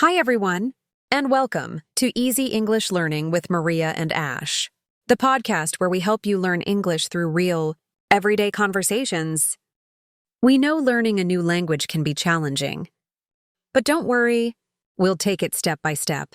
Hi, everyone, and welcome to Easy English Learning with Maria and Ash, the podcast where we help you learn English through real, everyday conversations. We know learning a new language can be challenging, but don't worry, we'll take it step by step.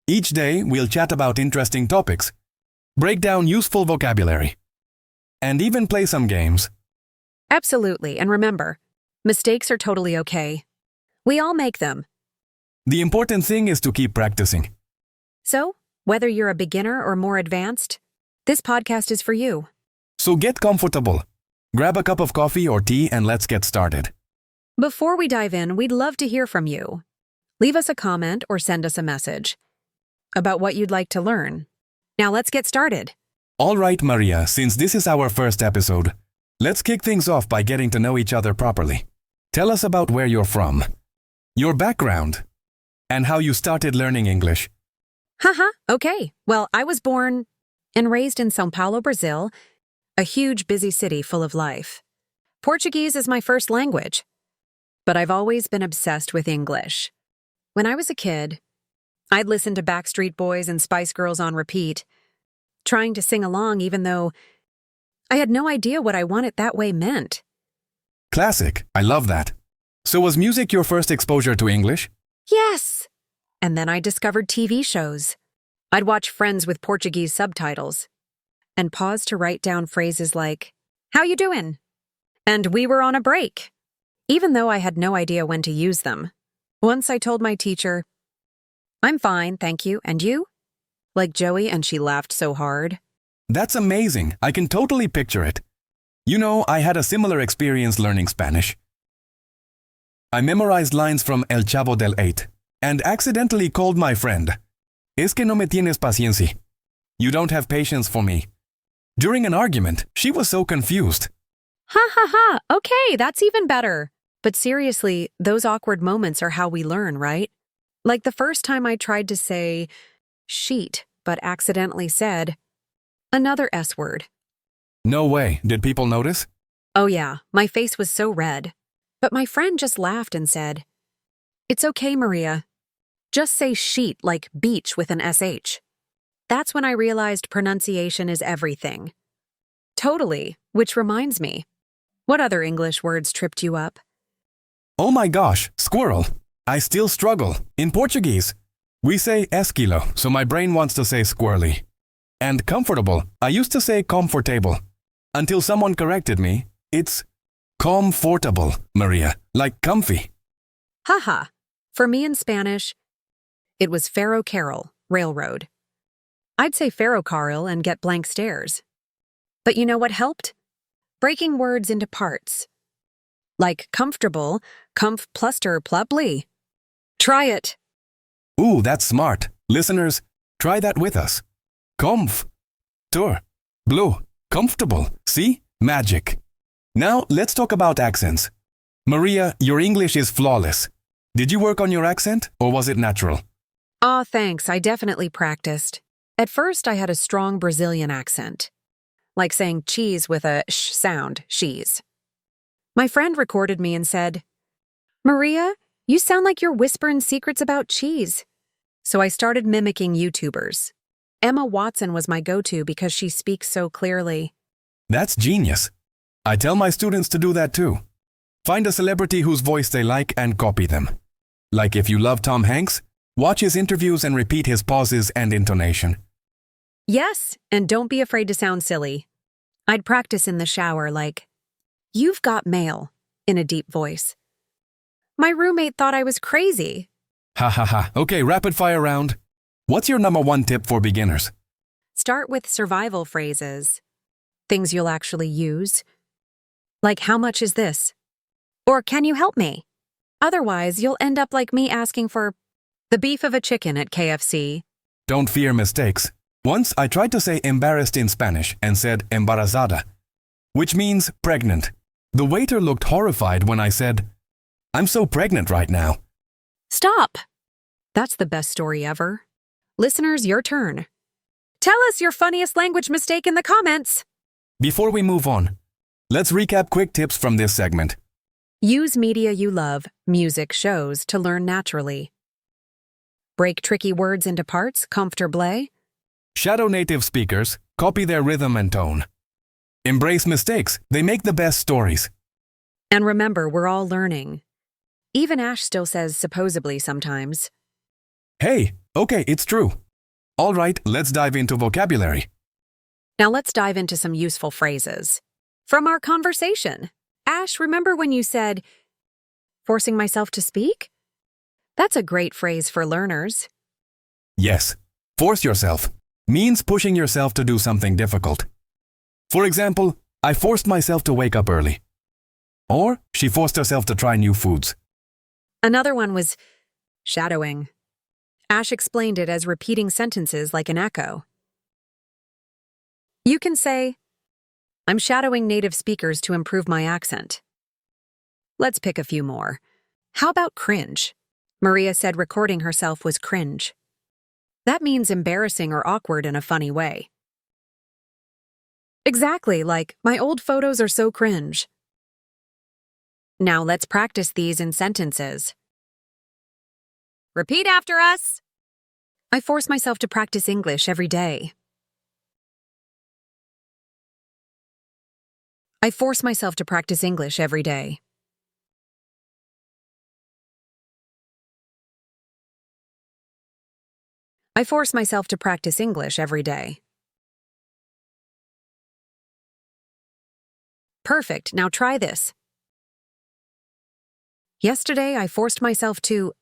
Each day, we'll chat about interesting topics, break down useful vocabulary, and even play some games. Absolutely, and remember, mistakes are totally okay. We all make them. The important thing is to keep practicing. So, whether you're a beginner or more advanced, this podcast is for you. So get comfortable. Grab a cup of coffee or tea and let's get started. Before we dive in, we'd love to hear from you. Leave us a comment or send us a message about what you'd like to learn. Now let's get started. All right, Maria, since this is our first episode, let's kick things off by getting to know each other properly. Tell us about where you're from, your background, and how you started learning English. Okay. Well, I was born and raised in São Paulo, Brazil, a huge, busy city full of life. Portuguese is my first language, but I've always been obsessed with English. When I was a kid, I'd listen to Backstreet Boys and Spice Girls on repeat, trying to sing along even though I had no idea what I Want It That Way meant. Classic. I love that. So was music your first exposure to English? Yes! And then I discovered TV shows. I'd watch Friends with Portuguese subtitles and pause to write down phrases like, "How you doing?" and "We were on a break," even though I had no idea when to use them. Once I told my teacher, "I'm fine, thank you, and you?" like Joey, and she laughed so hard. That's amazing. I can totally picture it. You know, I had a similar experience learning Spanish. I memorized lines from El Chavo del Eight and accidentally called my friend, "Es que no me tienes paciencia. You don't have patience for me." During an argument, she was so confused. Okay, that's even better. But seriously, those awkward moments are how we learn, right? Like the first time I tried to say sheet, but accidentally said another S word. No way. Did people notice? Oh yeah, my face was so red. But my friend just laughed and said, "It's okay, Maria. Just say sheet like beach with an SH." That's when I realized pronunciation is everything. Totally, which reminds me, what other English words tripped you up? Oh my gosh, squirrel. I still struggle. In Portuguese, we say esquilo, so my brain wants to say squirrely. And comfortable, I used to say comfortable. Until someone corrected me, it's comfortable, Maria, like comfy. For me in Spanish, it was ferrocarril, railroad. I'd say ferrocarril and get blank stares. But you know what helped? Breaking words into parts. Like comfortable, comf pluster plubly. Try it. Ooh, that's smart. Listeners, try that with us. Comf, tur, blue, comfortable. See? Magic. Now, let's talk about accents. Maria, your English is flawless. Did you work on your accent, or was it natural? Aw, thanks, I definitely practiced. At first, I had a strong Brazilian accent. Like saying cheese with a sh sound, cheese. My friend recorded me and said, "Maria, you sound like you're whispering secrets about cheese." So I started mimicking YouTubers. Emma Watson was my go-to because she speaks so clearly. That's genius. I tell my students to do that too. Find a celebrity whose voice they like and copy them. Like if you love Tom Hanks, watch his interviews and repeat his pauses and intonation. Yes, and don't be afraid to sound silly. I'd practice in the shower like, "You've got mail," in a deep voice. My roommate thought I was crazy. Okay, rapid fire round. What's your number one tip for beginners? Start with survival phrases. Things you'll actually use. Like, "How much is this?" Or, "Can you help me?" Otherwise, you'll end up like me asking for the beef of a chicken at KFC. Don't fear mistakes. Once I tried to say embarrassed in Spanish and said embarazada, which means pregnant. The waiter looked horrified when I said, "I'm so pregnant right now." Stop! That's the best story ever. Listeners, your turn. Tell us your funniest language mistake in the comments. Before we move on, let's recap quick tips from this segment. Use media you love, music, shows, to learn naturally. Break tricky words into parts, comfortably. Shadow native speakers, copy their rhythm and tone. Embrace mistakes, they make the best stories. And remember, we're all learning. Even Ash still says supposedly sometimes. Hey, okay, it's true. All right, let's dive into vocabulary. Now let's dive into some useful phrases. From our conversation. Ash, remember when you said, forcing myself to speak? That's a great phrase for learners. Yes, force yourself means pushing yourself to do something difficult. For example, I forced myself to wake up early. Or she forced herself to try new foods. Another one was shadowing. Ash explained it as repeating sentences like an echo. You can say, I'm shadowing native speakers to improve my accent. Let's pick a few more. How about cringe? Maria said recording herself was cringe. That means embarrassing or awkward in a funny way. Exactly, like, my old photos are so cringe. Now let's practice these in sentences. Repeat after us. I force myself to practice English every day. I force myself to practice English every day. I force myself to practice English every day. Perfect, now try this. Yesterday, I forced myself to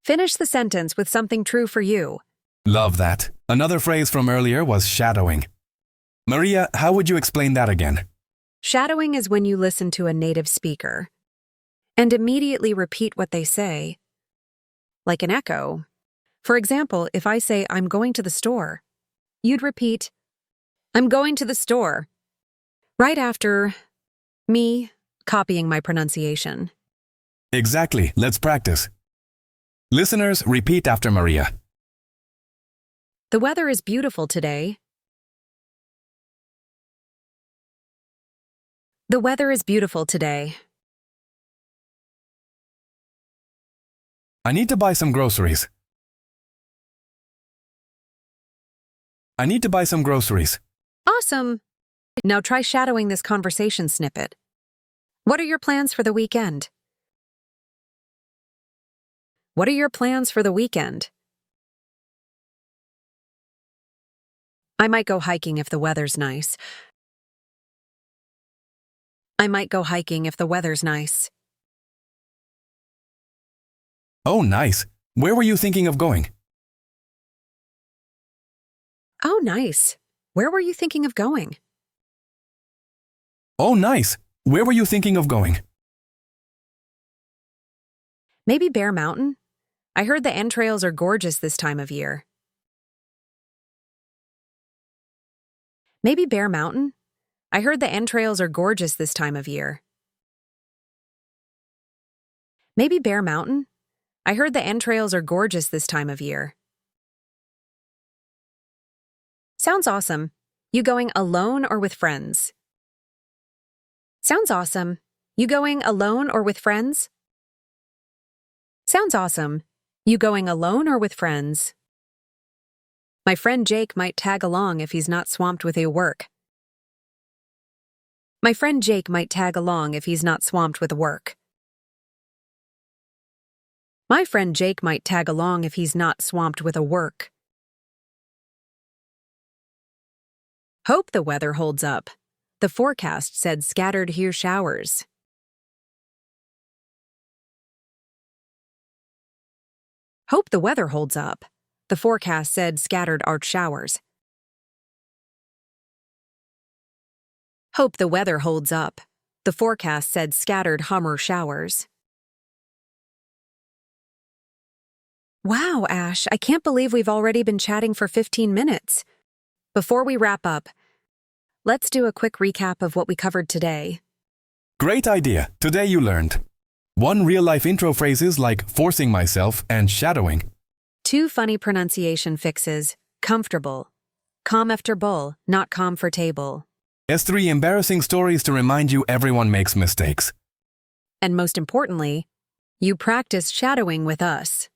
finish the sentence with something true for you. Love that. Another phrase from earlier was shadowing. Maria, how would you explain that again? Shadowing is when you listen to a native speaker and immediately repeat what they say, like an echo. For example, if I say, I'm going to the store, you'd repeat, I'm going to the store, right after me copying my pronunciation. Exactly, let's practice. Listeners, repeat after Maria. The weather is beautiful today. The weather is beautiful today. I need to buy some groceries. I need to buy some groceries. Awesome. Now try shadowing this conversation snippet. What are your plans for the weekend? What are your plans for the weekend? I might go hiking if the weather's nice. I might go hiking if the weather's nice. Oh, nice. Where were you thinking of going? Oh, nice. Where were you thinking of going? Oh, nice. Where were you thinking of going? Maybe Bear Mountain? I heard the entrails are gorgeous this time of year. Maybe Bear Mountain? I heard the entrails are gorgeous this time of year. Maybe Bear Mountain? I heard the entrails are gorgeous this time of year. Sounds awesome. You going alone or with friends? Sounds awesome. You going alone or with friends? Sounds awesome. You going alone or with friends? My friend Jake might tag along if he's not swamped with work. My friend Jake might tag along if he's not swamped with work. My friend Jake might tag along if he's not swamped with work. Hope the weather holds up. The forecast said scattered here showers. Hope the weather holds up. The forecast said scattered are showers. Hope the weather holds up. The forecast said scattered hummer showers. Wow, Ash, I can't believe we've already been chatting for 15 minutes. Before we wrap up, let's do a quick recap of what we covered today. Great idea. Today you learned 1 real-life intro phrases like forcing myself and shadowing. 2 funny pronunciation fixes, comfortable. Calm after bull, not comfortable. S3 embarrassing stories to remind you everyone makes mistakes. And most importantly, you practice shadowing with us.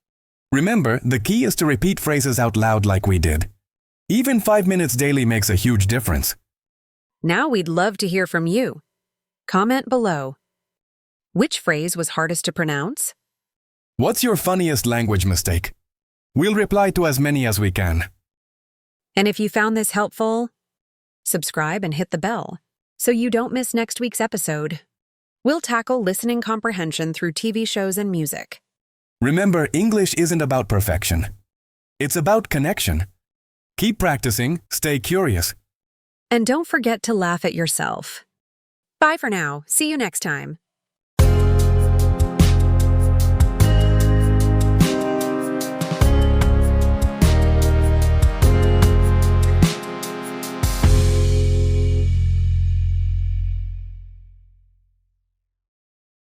Remember, the key is to repeat phrases out loud like we did. Even 5 minutes daily makes a huge difference. Now we'd love to hear from you. Comment below. Which phrase was hardest to pronounce? What's your funniest language mistake? We'll reply to as many as we can. And if you found this helpful, subscribe and hit the bell so you don't miss next week's episode. We'll tackle listening comprehension through TV shows and music. Remember, English isn't about perfection. It's about connection. Keep practicing, stay curious. And don't forget to laugh at yourself. Bye for now. See you next time.